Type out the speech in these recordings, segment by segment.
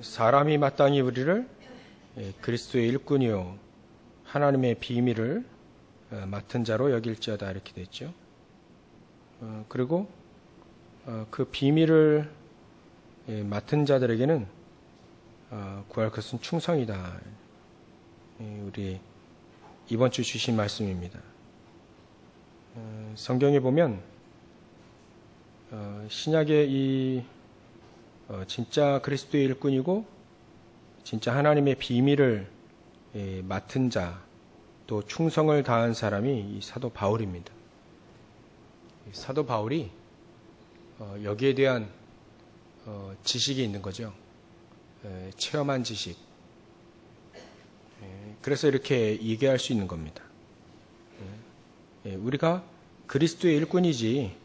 사람이 마땅히 우리를 그리스도의 일꾼이요 하나님의 비밀을 맡은 자로 여길지어다 이렇게 됐죠. 그리고 그 비밀을 맡은 자들에게는 구할 것은 충성이다. 우리 이번 주 주신 말씀입니다. 성경에 보면 신약의 이 진짜 그리스도의 일꾼이고 진짜 하나님의 비밀을 맡은 자, 또 충성을 다한 사람이 이 사도 바울입니다. 사도 바울이 여기에 대한 지식이 있는 거죠. 체험한 지식. 그래서 이렇게 얘기할 수 있는 겁니다. 우리가 그리스도의 일꾼이지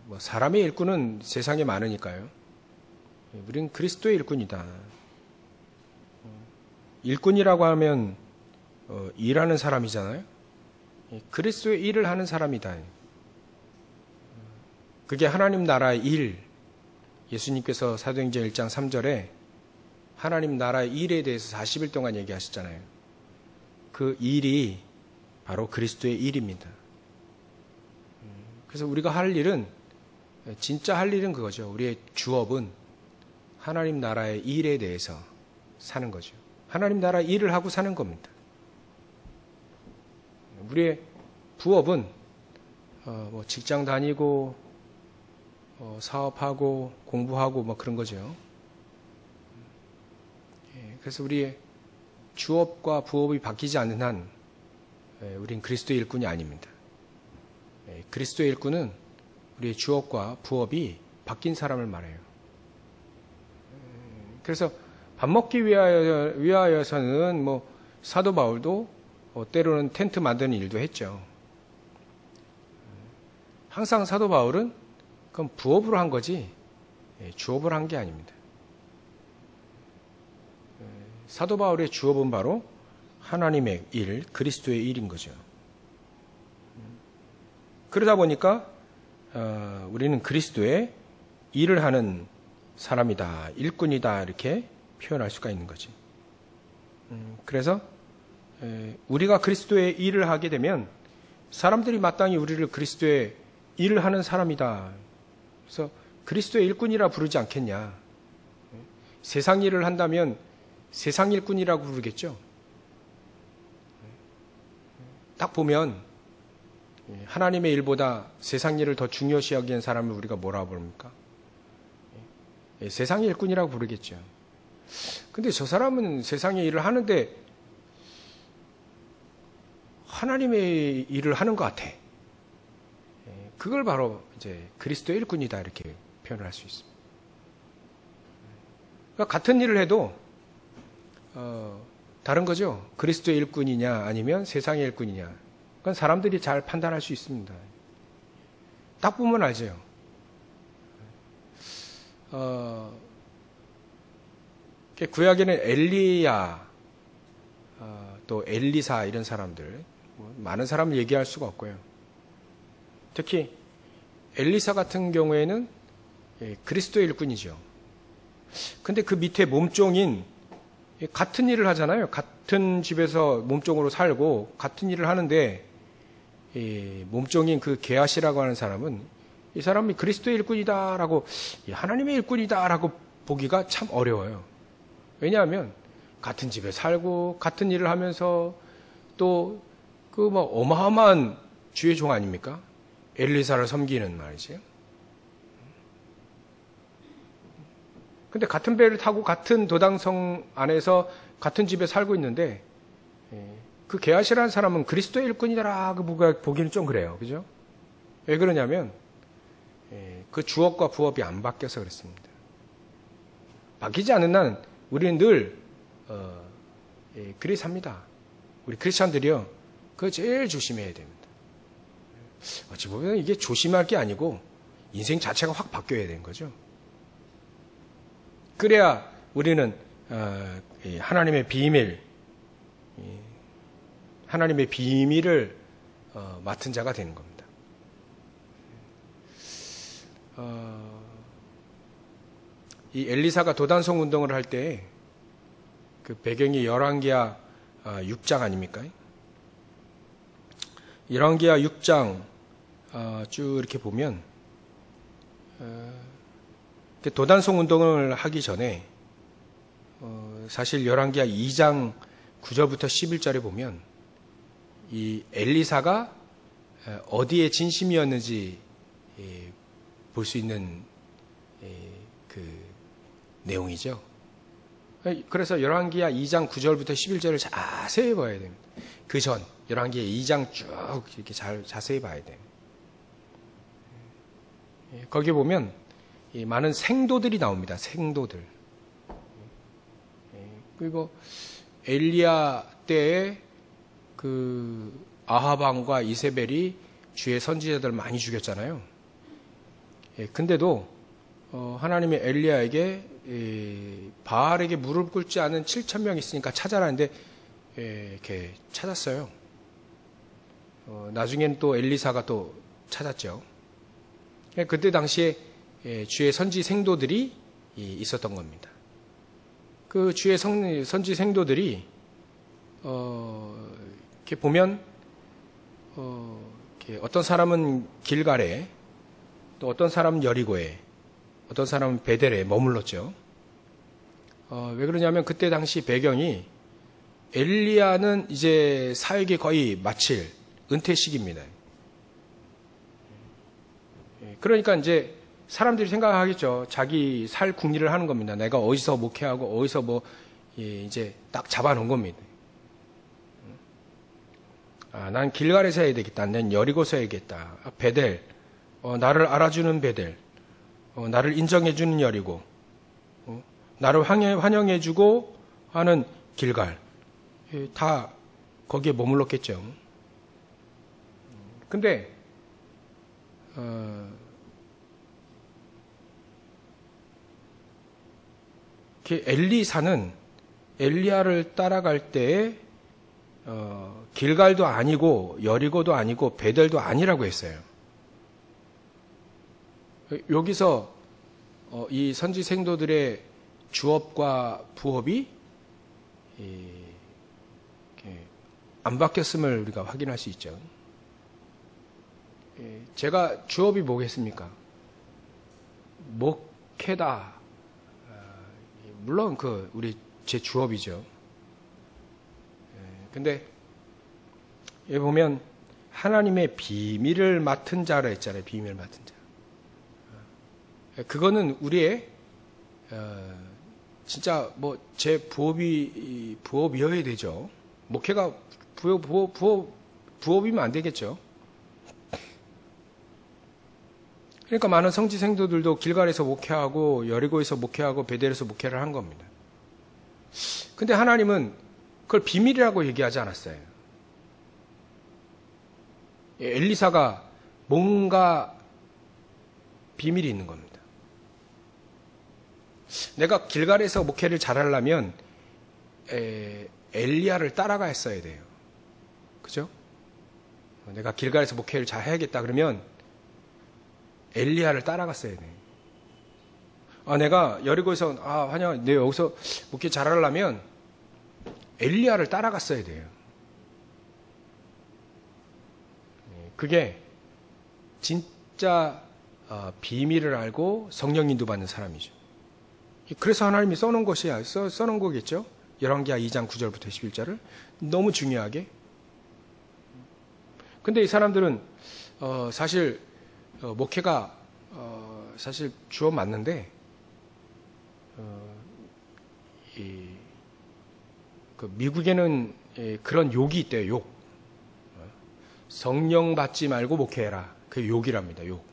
뭐 사람의 일꾼은 세상에 많으니까요. 우리는 그리스도의 일꾼이다. 일꾼이라고 하면 일하는 사람이잖아요. 그리스도의 일을 하는 사람이다. 그게 하나님 나라의 일. 예수님께서 사도행전 1장 3절에 하나님 나라의 일에 대해서 40일 동안 얘기하셨잖아요. 그 일이 바로 그리스도의 일입니다. 그래서 우리가 할 일은 진짜 할 일은 그거죠. 우리의 주업은 하나님 나라의 일에 대해서 사는 거죠. 하나님 나라 일을 하고 사는 겁니다. 우리의 부업은 뭐 직장 다니고 사업하고 공부하고 뭐 그런 거죠. 그래서 우리의 주업과 부업이 바뀌지 않는 한 우린 그리스도의 일꾼이 아닙니다. 그리스도의 일꾼은 우리의 주업과 부업이 바뀐 사람을 말해요. 그래서 밥 먹기 위하여서는 뭐 사도 바울도 때로는 텐트 만드는 일도 했죠. 항상 사도 바울은 그건 부업으로 한 거지 주업을 한 게 아닙니다. 사도 바울의 주업은 바로 하나님의 일, 그리스도의 일인 거죠. 그러다 보니까 우리는 그리스도의 일을 하는 사람이다, 일꾼이다 이렇게 표현할 수가 있는 거지. 그래서 우리가 그리스도의 일을 하게 되면 사람들이 마땅히 우리를 그리스도의 일을 하는 사람이다. 그래서 그리스도의 일꾼이라 부르지 않겠냐. 세상 일을 한다면 세상 일꾼이라고 부르겠죠. 딱 보면 하나님의 일보다 세상 일을 더 중요시 여기는 사람을 우리가 뭐라고 부릅니까? 세상 일꾼이라고 부르겠죠. 근데 저 사람은 세상의 일을 하는데 하나님의 일을 하는 것 같아. 그걸 바로 이제 그리스도의 일꾼이다 이렇게 표현을 할 수 있습니다. 그러니까 같은 일을 해도 다른 거죠. 그리스도의 일꾼이냐 아니면 세상의 일꾼이냐. 그건 사람들이 잘 판단할 수 있습니다. 딱 보면 알죠. 구약에는 엘리야, 또 엘리사 이런 사람들, 많은 사람을 얘기할 수가 없고요. 특히 엘리사 같은 경우에는 그리스도의 일꾼이죠. 근데 그 밑에 몸종인 같은 일을 하잖아요. 같은 집에서 몸종으로 살고 같은 일을 하는데 몸종인 그 게하시라고 하는 사람은 이 사람이 그리스도의 일꾼이다라고 하나님의 일꾼이다라고 보기가 참 어려워요. 왜냐하면 같은 집에 살고 같은 일을 하면서 또 그 뭐 어마어마한 주의 종 아닙니까? 엘리사를 섬기는 말이죠. 근데 같은 배를 타고 같은 도당성 안에서 같은 집에 살고 있는데 그 게하시라는 사람은 그리스도의 일꾼이다라고 보기는 좀 그래요. 그죠? 왜 그러냐면 그 주업과 부업이 안 바뀌어서 그렇습니다. 바뀌지 않는 한 우리는 늘 그리 삽니다. 우리 크리스찬들이요. 그거 제일 조심해야 됩니다. 어찌 보면 이게 조심할 게 아니고 인생 자체가 확 바뀌어야 되는 거죠. 그래야 우리는 하나님의 비밀, 하나님의 비밀을 맡은 자가 되는 겁니다. 이 엘리사가 도단성 운동을 할 때 그 배경이 열왕기하 6장 아닙니까? 열왕기하 6장 쭉 이렇게 보면 도단성 운동을 하기 전에 사실 열왕기하 2장 9절부터 11절에 보면 이 엘리사가 어디에 진심이었는지 볼 수 있는 그 내용이죠. 그래서 열왕기하 2장 9절부터 11절을 자세히 봐야 됩니다. 그 전 열왕기하 2장 쭉 이렇게 자세히 봐야 돼요. 거기 보면 많은 생도들이 나옵니다. 생도들. 그리고 엘리야 때에 그 아합 왕과 이세벨이 주의 선지자들 많이 죽였잖아요. 근데도 하나님의 엘리야에게 바알에게 무릎 꿇지 않은 7,000명 있으니까 찾아라는데 이렇게 찾았어요. 나중엔 또 엘리사가 또 찾았죠. 그때 당시에 주의 선지 생도들이 있었던 겁니다. 그 주의 선지 생도들이 이렇게 보면 이렇게 어떤 사람은 길갈에, 또 어떤 사람은 여리고에, 어떤 사람은 베델에 머물렀죠. 왜 그러냐면 그때 당시 배경이 엘리야는 이제 사역이 거의 마칠 은퇴 시기입니다. 그러니까 이제 사람들이 생각하겠죠. 자기 살 궁리를 하는 겁니다. 내가 어디서 목회하고 어디서 뭐 이제 딱 잡아놓은 겁니다. 난 길갈에서 해야 되겠다. 난 여리고서 해야겠다. 베델, 나를 알아주는 베델, 나를 인정해주는 여리고, 나를 환영해주고 하는 길갈, 다 거기에 머물렀겠죠. 근데 엘리사는 엘리야를 따라갈 때에 길갈도 아니고 여리고도 아니고 베델도 아니라고 했어요. 여기서 이 선지 생도들의 주업과 부업이 안 바뀌었음을 우리가 확인할 수 있죠. 제가 주업이 뭐겠습니까? 목회다. 물론 제 주업이죠. 근데 여기 보면 하나님의 비밀을 맡은 자라 했잖아요. 비밀을 맡은 자. 그거는 우리의 진짜 뭐 제 부업이어야 되죠. 목회가 부업이면 안 되겠죠. 그러니까 많은 성지생도들도 길갈에서 목회하고 여리고에서 목회하고 베델에서 목회를 한 겁니다. 근데 하나님은 그걸 비밀이라고 얘기하지 않았어요. 엘리사가 뭔가 비밀이 있는 겁니다. 내가 길갈에서 목회를 잘하려면 엘리야를 따라가 했어야 돼요. 그죠? 내가 길갈에서 목회를 잘 해야겠다 그러면 엘리야를 따라갔어야 돼요. 내가 여리고에서 내가 여기서 목회 잘하려면 엘리야를 따라갔어야 돼요. 그게 진짜 비밀을 알고 성령 인도받는 사람이죠. 그래서 하나님이 써놓은 것이야. 써놓은 거겠죠. 열왕기하 2장 9절부터 11절을 너무 중요하게. 근데 이 사람들은 사실 목회가 사실 주어 맞는데 미국에는 그런 욕이 있대요. 욕. 성령 받지 말고 목회해라. 그게 욕이랍니다. 욕.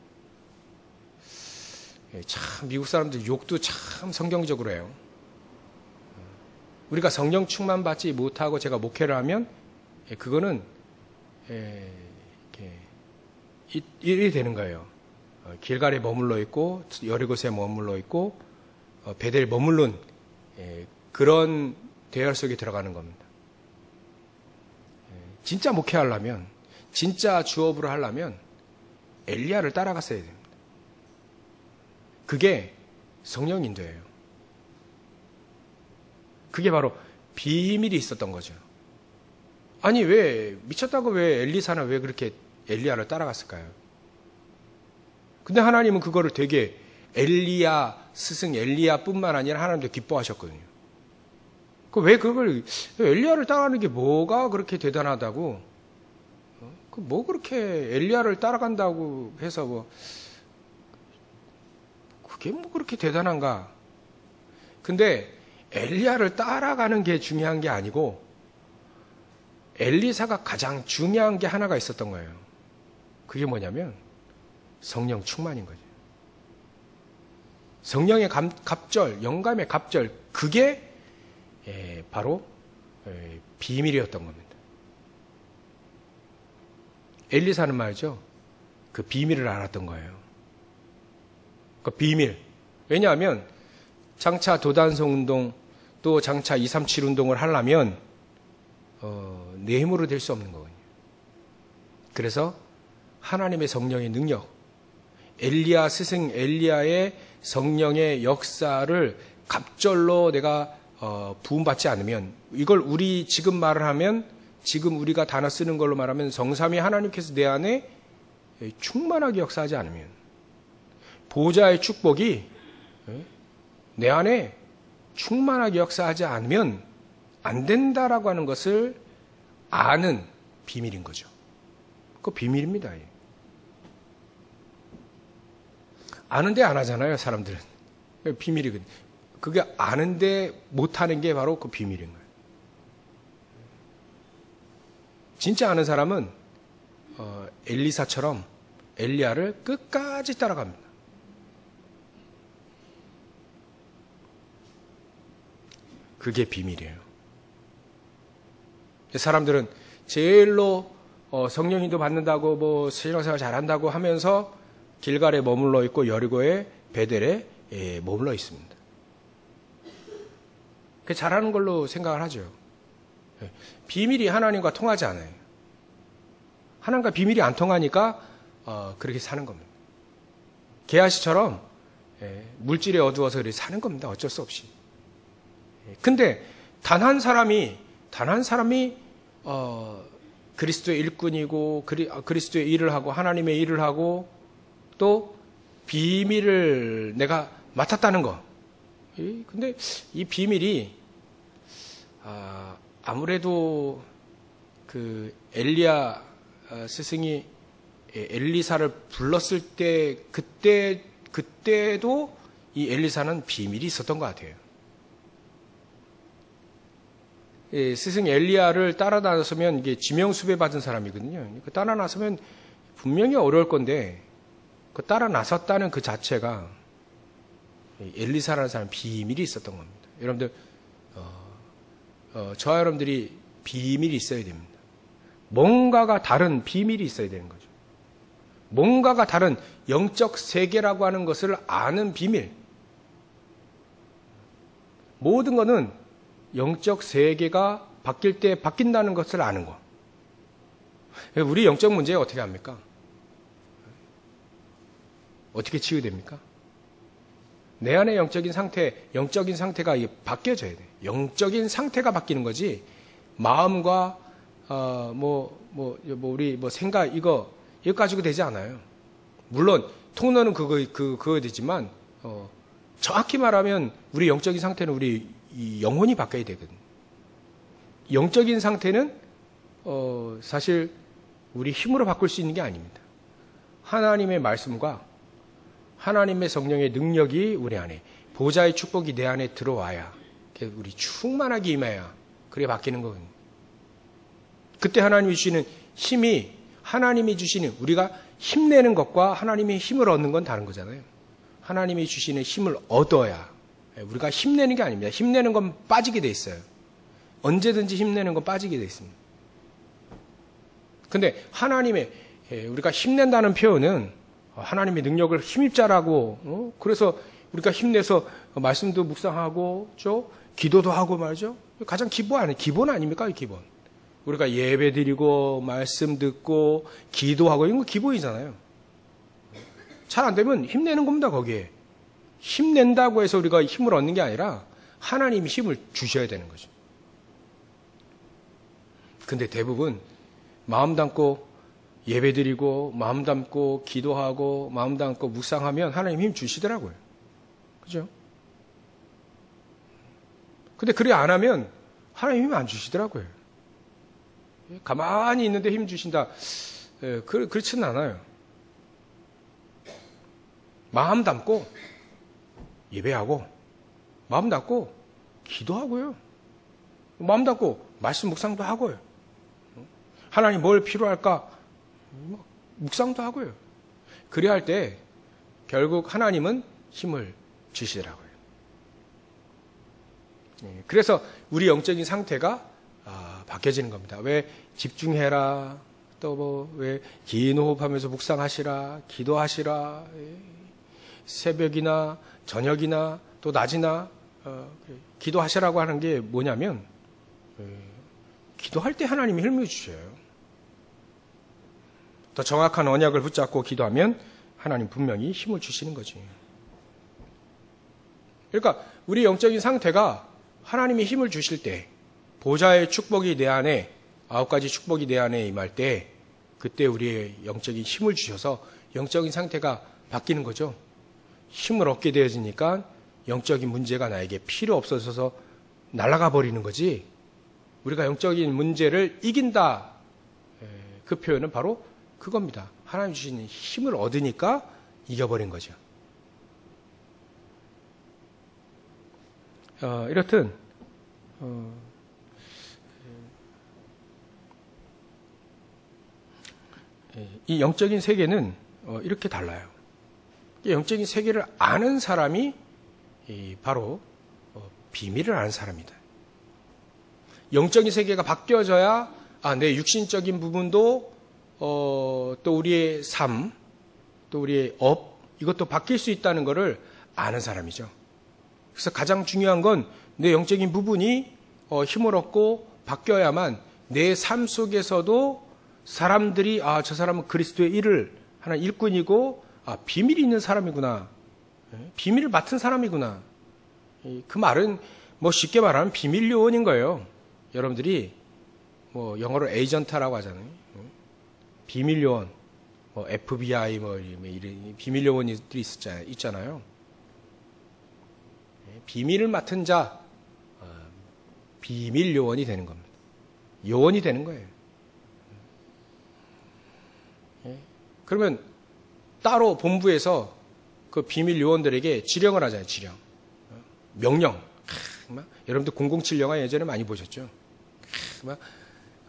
참 미국 사람들 욕도 참 성경적으로 해요. 우리가 성령 충만 받지 못하고 제가 목회를 하면 그거는 일이 되는 거예요. 길갈에 머물러 있고 여리고에 머물러 있고 베델 머물른 그런 대열 속에 들어가는 겁니다. 진짜 목회하려면 진짜 주업으로 하려면 엘리야를 따라갔어야 됩니다. 그게 성령 인도예요. 그게 바로 비밀이 있었던 거죠. 아니, 왜, 미쳤다고 왜 엘리사는 왜 그렇게 엘리야를 따라갔을까요? 근데 하나님은 그거를 되게 엘리야, 스승 엘리야뿐만 아니라 하나님도 기뻐하셨거든요. 왜 그걸, 엘리야를 따라가는 게 뭐가 그렇게 대단하다고? 뭐 그렇게 엘리야를 따라간다고 해서 뭐, 그게 뭐 그렇게 대단한가? 근데 엘리야를 따라가는 게 중요한 게 아니고, 엘리사가 가장 중요한 게 하나가 있었던 거예요. 그게 뭐냐면 성령 충만인 거죠. 성령의 갑절, 영감의 갑절, 그게 바로 비밀이었던 겁니다. 엘리사는 말이죠, 그 비밀을 알았던 거예요. 그 비밀. 왜냐하면 장차 도단성 운동, 또 장차 237 운동을 하려면 내 힘으로 될 수 없는 거거든요. 그래서 하나님의 성령의 능력, 엘리야 스승 엘리야의 성령의 역사를 갑절로 내가 부음받지 않으면, 이걸 우리 지금 말을 하면, 지금 우리가 단어 쓰는 걸로 말하면 성삼위 하나님께서 내 안에 충만하게 역사하지 않으면, 보좌의 축복이 내 안에 충만하게 역사하지 않으면 안 된다라고 하는 것을 아는 비밀인 거죠. 그거 비밀입니다. 아는데 안 하잖아요, 사람들은. 비밀이거든요. 그게 아는데 못하는 게 바로 그 비밀인 거예요. 진짜 아는 사람은 엘리사처럼 엘리야를 끝까지 따라갑니다. 그게 비밀이에요. 사람들은 제일로 성령님도 받는다고 뭐 신앙생활 잘한다고 하면서 길갈에 머물러 있고 여리고에 베델에 머물러 있습니다. 잘하는 걸로 생각을 하죠. 비밀이 하나님과 통하지 않아요. 하나님과 비밀이 안 통하니까 그렇게 사는 겁니다. 게하시처럼 물질에 어두워서 그렇게 사는 겁니다. 어쩔 수 없이. 근데 단 한 사람이 그리스도의 일꾼이고 그리스도의 일을 하고 하나님의 일을 하고 또 비밀을 내가 맡았다는 거. 근데 이 비밀이 아무래도 그 엘리야 스승이 엘리사를 불렀을 때 그때도 이 엘리사는 비밀이 있었던 것 같아요. 스승 엘리야를 따라 나서면 이게 지명수배 받은 사람이거든요. 따라 나서면 분명히 어려울 건데 그 따라 나섰다는 그 자체가 엘리사라는 사람 비밀이 있었던 겁니다. 여러분들 저와 여러분들이 비밀이 있어야 됩니다. 뭔가가 다른 비밀이 있어야 되는 거죠. 뭔가가 다른 영적 세계라고 하는 것을 아는 비밀. 모든 것은 영적 세계가 바뀔 때 바뀐다는 것을 아는 거. 우리 영적 문제 어떻게 합니까? 어떻게 치유됩니까? 내 안의 영적인 상태가 바뀌어져야 돼. 영적인 상태가 바뀌는 거지. 마음과 우리 생각 이거 가지고 되지 않아요. 물론 통로는 그거 되지만 정확히 말하면 우리 영적인 상태는 우리 이 영혼이 바뀌어야 되거든요. 영적인 상태는 사실 우리 힘으로 바꿀 수 있는 게 아닙니다. 하나님의 말씀과 하나님의 성령의 능력이 우리 안에, 보좌의 축복이 내 안에 들어와야, 우리 충만하게 임해야 그게 바뀌는 거거든요. 그때 하나님이 주시는 힘이, 하나님이 주시는, 우리가 힘내는 것과 하나님의 힘을 얻는 건 다른 거잖아요. 하나님이 주시는 힘을 얻어야, 우리가 힘내는 게 아닙니다. 힘내는 건 빠지게 돼 있어요. 언제든지 힘내는 건 빠지게 돼 있습니다. 근데 우리가 힘낸다는 표현은 하나님의 능력을 힘입자라고, 그래서 우리가 힘내서 말씀도 묵상하고, 기도도 하고 말이죠. 가장 기본 아닙니까? 이 기본. 우리가 예배 드리고, 말씀 듣고, 기도하고, 이건 기본이잖아요. 잘 안 되면 힘내는 겁니다, 거기에. 힘낸다고 해서 우리가 힘을 얻는 게 아니라 하나님이 힘을 주셔야 되는 거죠. 근데 대부분 마음 담고 예배드리고 마음 담고 기도하고 마음 담고 묵상하면 하나님 힘 주시더라고요. 그죠? 근데 그래 안 하면 하나님 힘 안 주시더라고요. 가만히 있는데 힘 주신다. 그렇지는 않아요. 마음 담고 예배하고 마음 담고 기도하고요. 마음 담고 말씀 묵상도 하고요. 하나님 뭘 필요할까? 묵상도 하고요. 그래야 할 때 결국 하나님은 힘을 주시더라고요. 그래서 우리 영적인 상태가 바뀌어지는 겁니다. 왜 집중해라, 또 뭐 왜 긴 호흡하면서 묵상하시라, 기도하시라, 새벽이나 저녁이나 또 낮이나 기도하시라고 하는 게 뭐냐면 기도할 때 하나님이 힘을 주셔요. 더 정확한 언약을 붙잡고 기도하면 하나님 분명히 힘을 주시는 거지. 그러니까 우리 영적인 상태가 하나님이 힘을 주실 때 보좌의 축복이 내 안에 9가지 축복이 내 안에 임할 때 그때 우리의 영적인 힘을 주셔서 영적인 상태가 바뀌는 거죠. 힘을 얻게 되어지니까 영적인 문제가 나에게 필요 없어져서 날아가 버리는 거지. 우리가 영적인 문제를 이긴다. 그 표현은 바로 그겁니다. 하나님 주시는 힘을 얻으니까 이겨버린 거죠. 이렇듯 이 영적인 세계는 이렇게 달라요. 영적인 세계를 아는 사람이 바로 비밀을 아는 사람이다. 영적인 세계가 바뀌어져야 내 육신적인 부분도 또 우리의 삶, 또 우리의 업 이것도 바뀔 수 있다는 것을 아는 사람이죠. 그래서 가장 중요한 건 내 영적인 부분이 힘을 얻고 바뀌어야만 내 삶 속에서도 사람들이 저 사람은 그리스도의 일을 하는 일꾼이고 비밀이 있는 사람이구나. 비밀을 맡은 사람이구나. 그 말은 뭐 쉽게 말하면 비밀 요원인 거예요. 여러분들이 뭐 영어로 에이전트라고 하잖아요. 비밀 요원, 뭐 FBI 뭐 이런 비밀 요원들이 있잖아요. 비밀을 맡은 자 비밀 요원이 되는 겁니다. 요원이 되는 거예요. 그러면 따로 본부에서 그 비밀 요원들에게 지령을 하잖아요. 지령. 명령. 여러분들 007 영화 예전에 많이 보셨죠?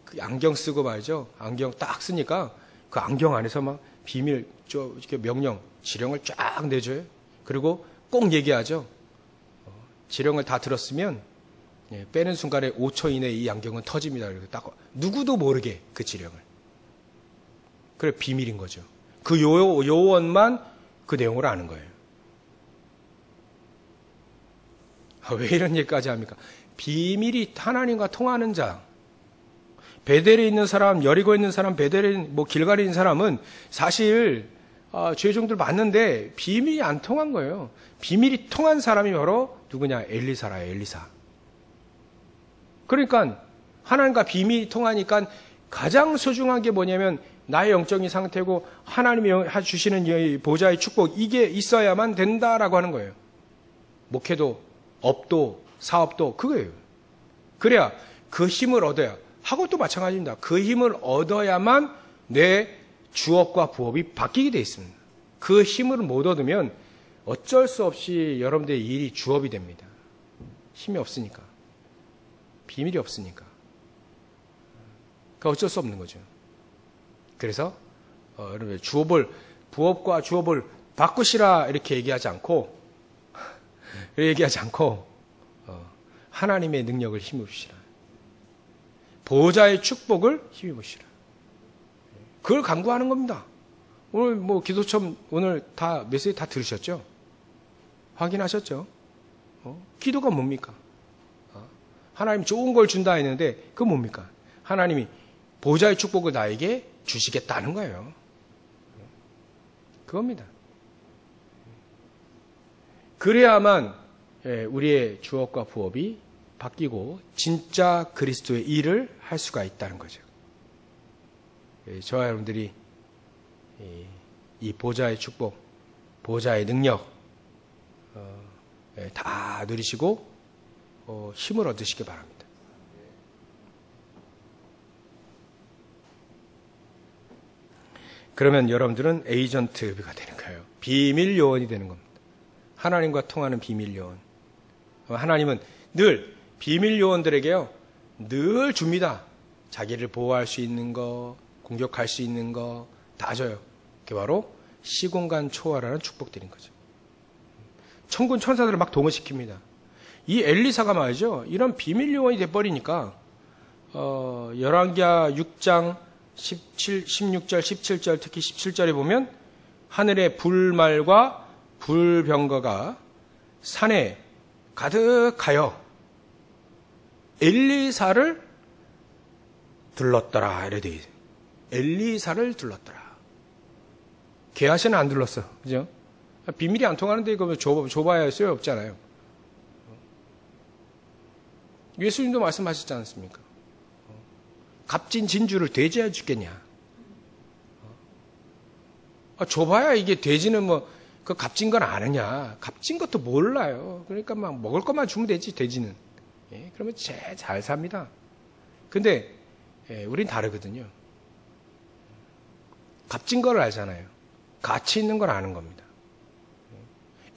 그 안경 쓰고 말이죠. 안경 딱 쓰니까 그 안경 안에서 막 비밀, 이렇게 명령, 지령을 쫙 내줘요. 그리고 꼭 얘기하죠. 지령을 다 들었으면 빼는 순간에 5초 이내에 이 안경은 터집니다. 그리고 딱 누구도 모르게 그 지령을. 그래 비밀인 거죠. 그 요원만 그 내용을 아는 거예요. 왜 이런 얘기까지 합니까? 비밀이 하나님과 통하는 자, 베델에 있는 사람, 여리고에 있는 사람, 베델에 뭐 길갈에 있는 사람은 사실 죄종들 맞는데 비밀이 안 통한 거예요. 비밀이 통한 사람이 바로 누구냐? 엘리사라요. 엘리사. 그러니까 하나님과 비밀이 통하니까 가장 소중한 게 뭐냐면 나의 영적인 상태고 하나님이 주시는 보좌의 축복 이게 있어야만 된다라고 하는 거예요. 목회도 업도 사업도 그거예요. 그래야 그 힘을 얻어야 학업도 마찬가지입니다. 그 힘을 얻어야만 내 주업과 부업이 바뀌게 돼 있습니다. 그 힘을 못 얻으면 어쩔 수 없이 여러분들의 일이 주업이 됩니다. 힘이 없으니까. 비밀이 없으니까. 그러니까 어쩔 수 없는 거죠. 그래서 여러분 부업과 주업을 바꾸시라 이렇게 얘기하지 않고 하나님의 능력을 힘입으시라. 보호자의 축복을 힘입으시라. 그걸 강구하는 겁니다. 오늘 뭐 기도처럼 오늘 다 메시지 다 들으셨죠? 확인하셨죠? 기도가 뭡니까? 하나님 좋은 걸 준다 했는데 그건 뭡니까? 하나님이 보호자의 축복을 나에게 주시겠다는 거예요. 그겁니다. 그래야만 우리의 주업과 부업이 바뀌고 진짜 그리스도의 일을 할 수가 있다는 거죠. 저와 여러분들이 이 보좌의 축복, 보좌의 능력 다 누리시고 힘을 얻으시기 바랍니다. 그러면 여러분들은 에이전트가 되는 거예요. 비밀 요원이 되는 겁니다. 하나님과 통하는 비밀 요원. 하나님은 늘 비밀 요원들에게요, 늘 줍니다. 자기를 보호할 수 있는 거, 공격할 수 있는 거 다 줘요. 그게 바로 시공간 초월하는 축복들인 거죠. 천군 천사들을 막 동원시킵니다. 이 엘리사가 말이죠, 이런 비밀 요원이 돼버리니까 열왕기하 6장 16절, 17절, 특히 17절에 보면 하늘의 불말과 불병거가 산에 가득하여 엘리사를 둘렀더라. 이래 돼 있어요. 엘리사를 둘렀더라. 게하시는 안 둘렀어. 그죠? 비밀이 안 통하는데 이거 좁아야 소용없잖아요. 예수님도 말씀하셨지 않습니까? 값진 진주를 돼지해 주겠냐? 좁아야 이게 돼지는 뭐 그 값진 건 아느냐? 값진 것도 몰라요. 그러니까 막 먹을 것만 주면 되지, 돼지는. 그러면 잘 삽니다. 근데 우린 다르거든요. 값진 걸 알잖아요. 가치 있는 걸 아는 겁니다.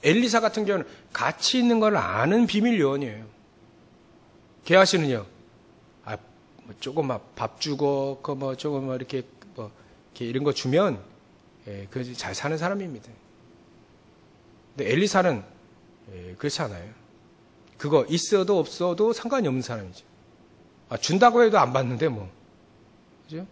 엘리사 같은 경우는 가치 있는 걸 아는 비밀 요원이에요. 게하시는요, 조금 막 밥 주고, 조금 이렇게 이런 거 주면, 그 잘 사는 사람입니다. 근데 엘리사는, 그렇지 않아요. 그거 있어도 없어도 상관이 없는 사람이죠. 준다고 해도 안 받는데 뭐. 그죠?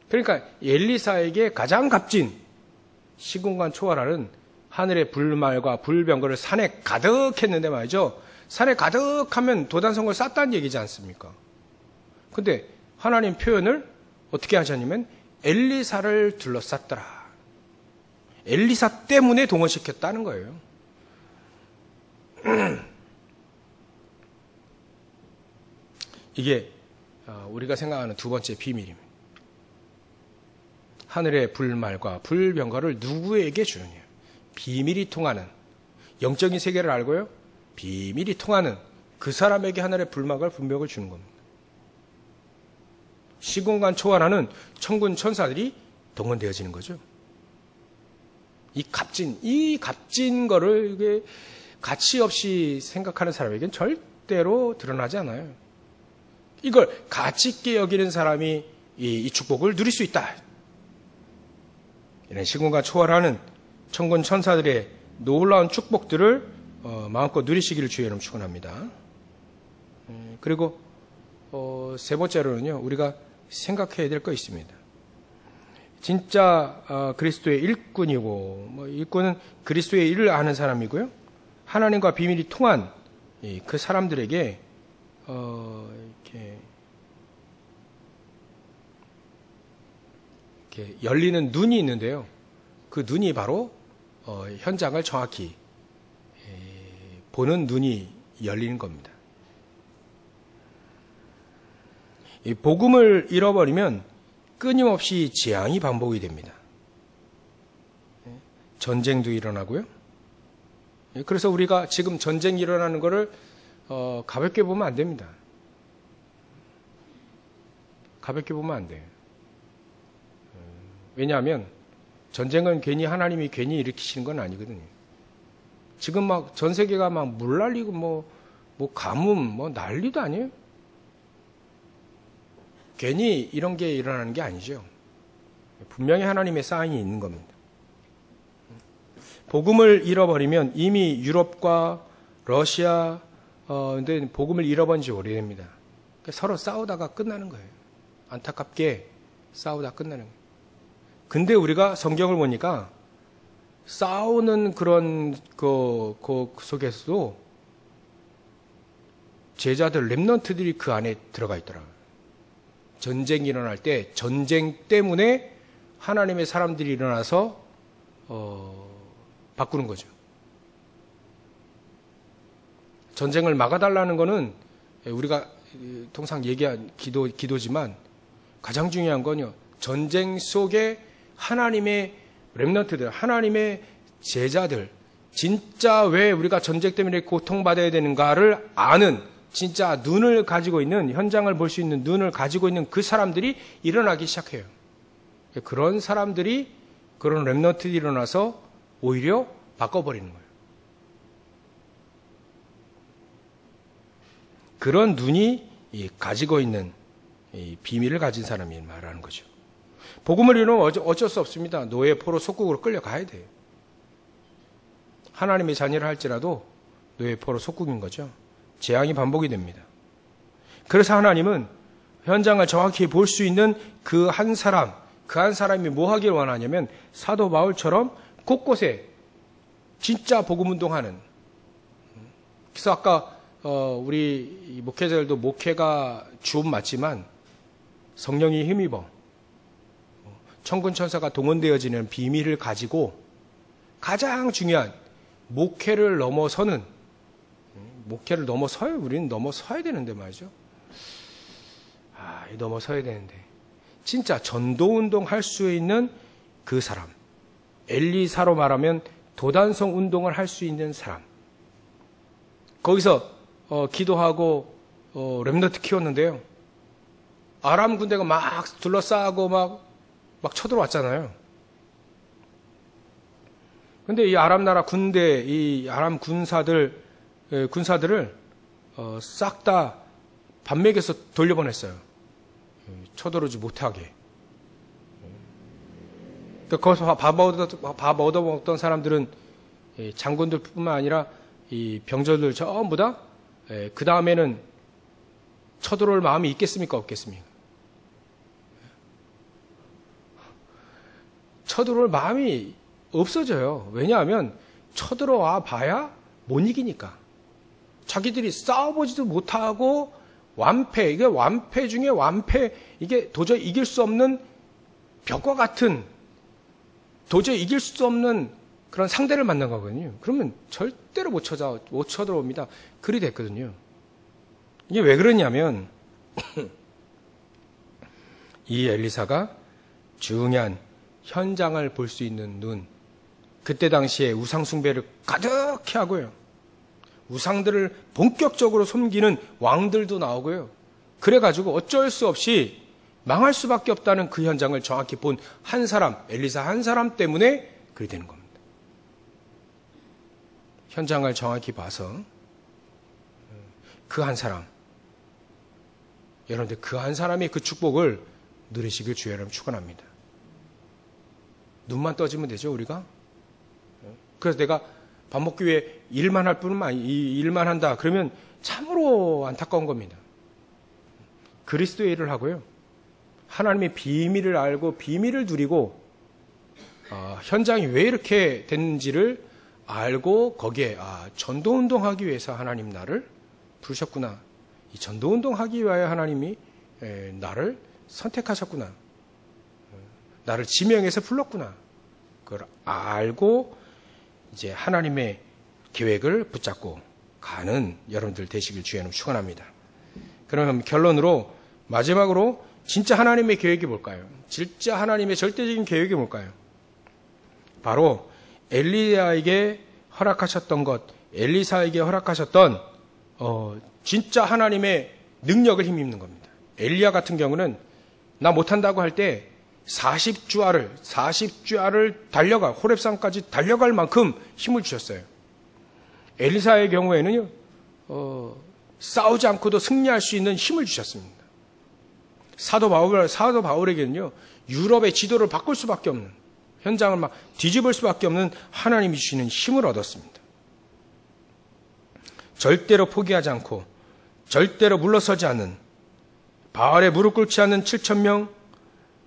그러니까 엘리사에게 가장 값진 시공간 초월하는 하늘의 불말과 불병거를 산에 가득했는데 말이죠. 산에 가득하면 도단성을 쌌다는 얘기지 않습니까? 근데 하나님 표현을 어떻게 하셨냐면 엘리사를 둘러쌌더라. 엘리사 때문에 동원시켰다는 거예요. 이게 우리가 생각하는 두 번째 비밀입니다. 하늘의 불말과 불병거를 누구에게 주느냐. 비밀이 통하는, 영적인 세계를 알고요, 비밀이 통하는 그 사람에게 하늘의 불말과 불병거를 주는 겁니다. 시공간 초월하는 천군 천사들이 동원되어지는 거죠. 이 값진 거를 이게 가치 없이 생각하는 사람에게는 절대로 드러나지 않아요. 이걸 가치 있게 여기는 사람이 이 축복을 누릴 수 있다. 이런 시공간 초월하는 천군 천사들의 놀라운 축복들을 마음껏 누리시기를 주의 이름 축원합니다. 그리고 세 번째로는요, 우리가 생각해야 될 거 있습니다. 진짜 그리스도의 일꾼이고, 일꾼은 그리스도의 일을 아는 사람이고요, 하나님과 비밀이 통한 그 사람들에게 이렇게 열리는 눈이 있는데요. 그 눈이 바로 현장을 정확히 보는 눈이 열리는 겁니다. 이 복음을 잃어버리면 끊임없이 재앙이 반복이 됩니다. 전쟁도 일어나고요. 그래서 우리가 지금 전쟁이 일어나는 것을 가볍게 보면 안 됩니다. 가볍게 보면 안 돼요. 왜냐하면 전쟁은 하나님이 괜히 일으키시는 건 아니거든요. 지금 막 전 세계가 막 물 날리고 뭐 가뭄 난리도 아니에요. 괜히 이런 게 일어나는 게 아니죠. 분명히 하나님의 사인이 있는 겁니다. 복음을 잃어버리면 이미 유럽과 러시아, 근데 복음을 잃어버린 지 오래됩니다. 서로 싸우다가 끝나는 거예요. 안타깝게 싸우다 끝나는 거예요. 근데 우리가 성경을 보니까 싸우는 그런 그 속에서도 제자들, 렘넌트들이 그 안에 들어가 있더라고요. 전쟁이 일어날 때 전쟁 때문에 하나님의 사람들이 일어나서 바꾸는 거죠. 전쟁을 막아달라는 것은 우리가 통상 얘기한 기도지만 가장 중요한 건요, 전쟁 속에 하나님의 렘넌트들, 하나님의 제자들, 진짜 왜 우리가 전쟁 때문에 고통받아야 되는가를 아는, 진짜 눈을 가지고 있는, 현장을 볼 수 있는 눈을 가지고 있는 그 사람들이 일어나기 시작해요. 그런 사람들이, 그런 렘넌트들이 일어나서 오히려 바꿔버리는 거예요. 그런 눈이 가지고 있는 비밀을 가진 사람이 말하는 거죠. 복음을 이루면 어쩔 수 없습니다. 노예 포로 속국으로 끌려가야 돼요. 하나님의 자녀를 할지라도 노예 포로 속국인 거죠. 재앙이 반복이 됩니다. 그래서 하나님은 현장을 정확히 볼 수 있는 그 한 사람이 뭐 하길 원하냐면 사도 바울처럼 곳곳에 진짜 복음 운동하는. 그래서 아까 우리 목회자들도 목회가 주업 맞지만 성령이 힘입어 천군 천사가 동원되어지는 비밀을 가지고 가장 중요한 목회를 넘어서는, 목회를 넘어서요. 우리는 넘어서야 되는데 말이죠. 넘어서야 되는데 진짜 전도운동 할 수 있는 그 사람, 엘리사로 말하면 도단성 운동을 할 수 있는 사람, 거기서 기도하고 렘넌트 키웠는데요, 아람 군대가 막 둘러싸고 막 쳐들어왔잖아요. 근데 이 아람 나라 군대, 이 아람 군사들을 싹 다 반맥에서 돌려보냈어요. 쳐들어오지 못하게. 거기서 밥 얻어먹던 사람들은 장군들뿐만 아니라 이 병졸들 전부 다 그 다음에는 쳐들어올 마음이 있겠습니까? 없겠습니까? 쳐들어올 마음이 없어져요. 왜냐하면 쳐들어와 봐야 못 이기니까. 자기들이 싸워보지도 못하고 이게 완패 중에 완패, 이게 도저히 이길 수 없는 벽과 같은, 도저히 이길 수 없는 그런 상대를 만난 거거든요. 그러면 절대로 못 쳐들어옵니다. 그리 됐거든요. 이게 왜 그러냐면 이 엘리사가 중요한 현장을 볼 수 있는 눈, 그때 당시에 우상숭배를 가득히 하고요, 우상들을 본격적으로 섬기는 왕들도 나오고요, 그래가지고 어쩔 수 없이 망할 수밖에 없다는 그 현장을 정확히 본 한 사람, 엘리사 한 사람 때문에 그리 되는 겁니다. 현장을 정확히 봐서 그 한 사람, 여러분들 그 한 사람의 그 축복을 누리시길 주의 이름 축원합니다. 눈만 떠지면 되죠, 우리가? 그래서 내가 밥 먹기 위해 일만 할 뿐만 아니라 일만 한다 그러면 참으로 안타까운 겁니다. 그리스도의 일을 하고요, 하나님의 비밀을 알고 비밀을 누리고 현장이 왜 이렇게 됐는지를 알고 거기에 전도운동하기 위해서 하나님 나를 부르셨구나, 이 전도운동하기 위하여 하나님이 나를 선택하셨구나, 나를 지명해서 불렀구나, 그걸 알고 이제 하나님의 계획을 붙잡고 가는 여러분들 되시길 주의 이름 축원합니다. 그러면 결론으로, 마지막으로 진짜 하나님의 계획이 뭘까요? 진짜 하나님의 절대적인 계획이 뭘까요? 바로 엘리야에게 허락하셨던 것, 엘리사에게 허락하셨던 진짜 하나님의 능력을 힘입는 겁니다. 엘리야 같은 경우는 나 못한다고 할 때 40주야를 달려가, 호렙산까지 달려갈 만큼 힘을 주셨어요. 엘리사의 경우에는요, 싸우지 않고도 승리할 수 있는 힘을 주셨습니다. 사도 바울에게는요, 유럽의 지도를 바꿀 수밖에 없는, 현장을 막 뒤집을 수밖에 없는 하나님이 주시는 힘을 얻었습니다. 절대로 포기하지 않고 절대로 물러서지 않는, 바알에 무릎 꿇지 않는 7,000명,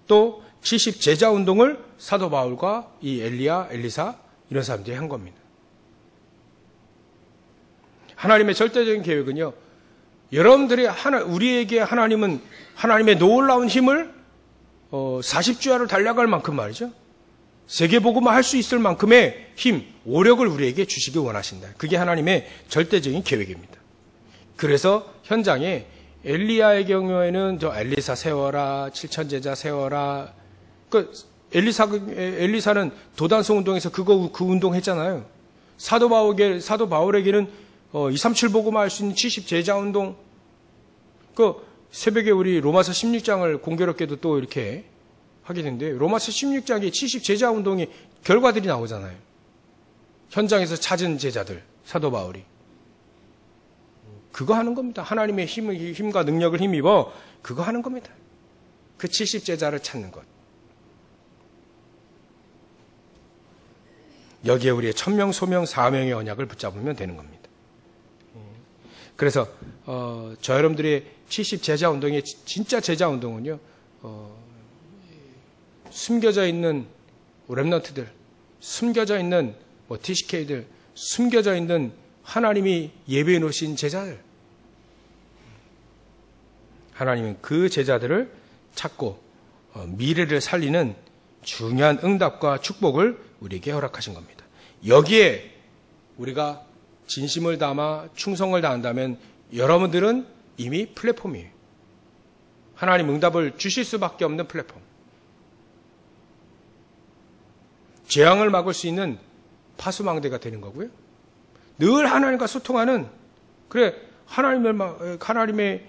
또 70 제자 운동을 사도 바울과 이 엘리야, 엘리사 이런 사람들이 한 겁니다. 하나님의 절대적인 계획은요, 여러분들이 우리에게 하나님은 하나님의 놀라운 힘을 40주야를 달려갈 만큼 말이죠, 세계복음화 할 수 있을 만큼의 힘, 오력을 우리에게 주시기 원하신다. 그게 하나님의 절대적인 계획입니다. 그래서 현장에 엘리야의 경우에는 저 엘리사 세워라, 7천 제자 세워라. 그 엘리사는 도단성 운동에서 그 운동 했잖아요. 사도 바울에게는 237 복음화 할 수 있는 70 제자 운동. 그 새벽에 우리 로마서 16장을 공교롭게도 또 이렇게 하게 되는데, 로마서 16장에 70 제자 운동의 결과들이 나오잖아요. 현장에서 찾은 제자들, 사도 바울이. 그거 하는 겁니다. 하나님의 힘과 능력을 힘입어 그거 하는 겁니다. 그 70 제자를 찾는 것. 여기에 우리의 천명, 소명, 사명의 언약을 붙잡으면 되는 겁니다. 그래서 저 여러분들의 70 제자 운동의 진짜 제자 운동은요, 숨겨져 있는 렘넌트들, 숨겨져 있는 TCK들, 숨겨져 있는 하나님이 예배해 놓으신 제자들, 하나님은 그 제자들을 찾고 미래를 살리는 중요한 응답과 축복을 우리에게 허락하신 겁니다. 여기에 우리가 진심을 담아 충성을 다한다면 여러분들은 이미 플랫폼이에요. 하나님 응답을 주실 수밖에 없는 플랫폼. 재앙을 막을 수 있는 파수망대가 되는 거고요. 늘 하나님과 소통하는, 그래, 하나님의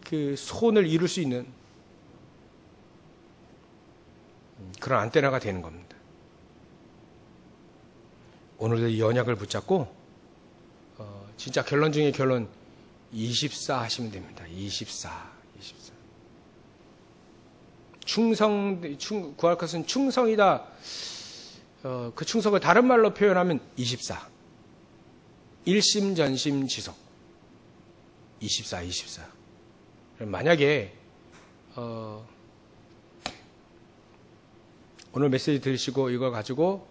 그 손을 이룰 수 있는 그런 안테나가 되는 겁니다. 오늘도 이 언약을 붙잡고 진짜 결론 중에 결론 24 하시면 됩니다. 24. 구할 것은 충성이다. 그 충성을 다른 말로 표현하면 24. 일심, 전심, 지속. 24. 만약에 오늘 메시지 들으시고 이걸 가지고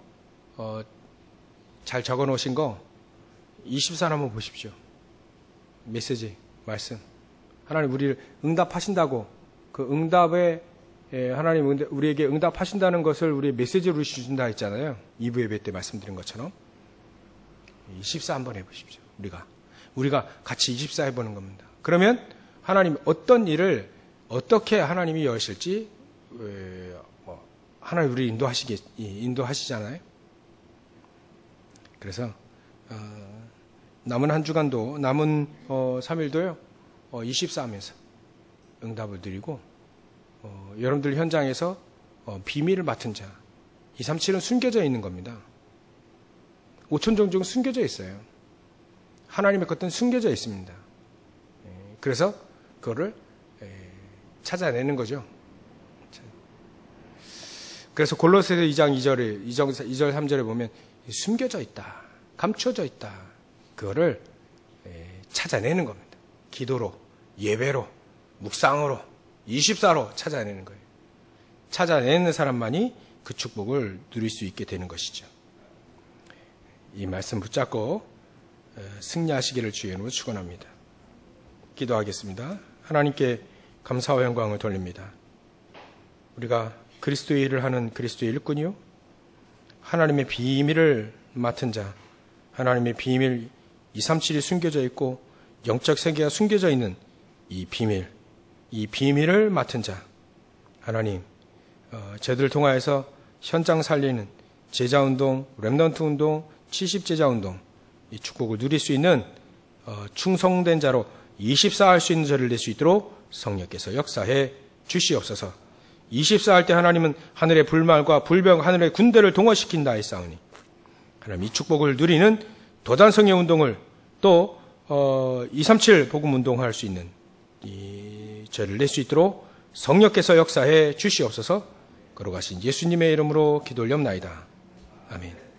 잘 적어 놓으신 거 24 한번 보십시오. 메시지, 말씀. 하나님 우리를 응답하신다고, 그 응답에 하나님 우리에게 응답하신다는 것을 우리 메시지로 주신다 했잖아요. 2부 예배 때 말씀드린 것처럼 24 한번 해보십시오. 우리가 같이 24 해보는 겁니다. 그러면 하나님 어떤 일을 어떻게 하나님이 여실지 하나님 우리 인도하시잖아요. 그래서 남은 한 주간도, 남은 3일도요 24 하면서 응답을 드리고, 여러분들 현장에서 비밀을 맡은 자, 237은 숨겨져 있는 겁니다. 5천 종족은 숨겨져 있어요. 하나님의 것들은 숨겨져 있습니다. 그래서 그거를 찾아내는 거죠. 그래서 골로새서 2장 2절 3절에 보면 숨겨져 있다, 감춰져 있다, 그거를 찾아내는 겁니다. 기도로, 예배로, 묵상으로, 24로 찾아내는 거예요. 찾아내는 사람만이 그 축복을 누릴 수 있게 되는 것이죠. 이 말씀 붙잡고 승리하시기를 주의 이름으로 축원합니다. 기도하겠습니다. 하나님께 감사와 영광을 돌립니다. 우리가 그리스도의 일을 하는 그리스도의 일꾼이요, 하나님의 비밀을 맡은 자, 하나님의 비밀 237이 숨겨져 있고 영적 세계가 숨겨져 있는 이 비밀을 맡은 자, 하나님, 저들을 통하여서 현장 살리는 제자운동, 렘넌트 운동, 70제자 운동, 이 축복을 누릴 수 있는 충성된 자로 24 할 수 있는 저를 낼 수 있도록 성령께서 역사해 주시옵소서. 24 할 때 하나님은 하늘의 불말과 불병, 하늘의 군대를 동원시킨다 했사오니, 하나님 이 축복을 누리는 도단성의 운동을 또 237 복음 운동할 수 있는 이 저를 낼 수 있도록 성령께서 역사해 주시옵소서. 걸어가신 예수님의 이름으로 기도 올렵나이다. 아멘.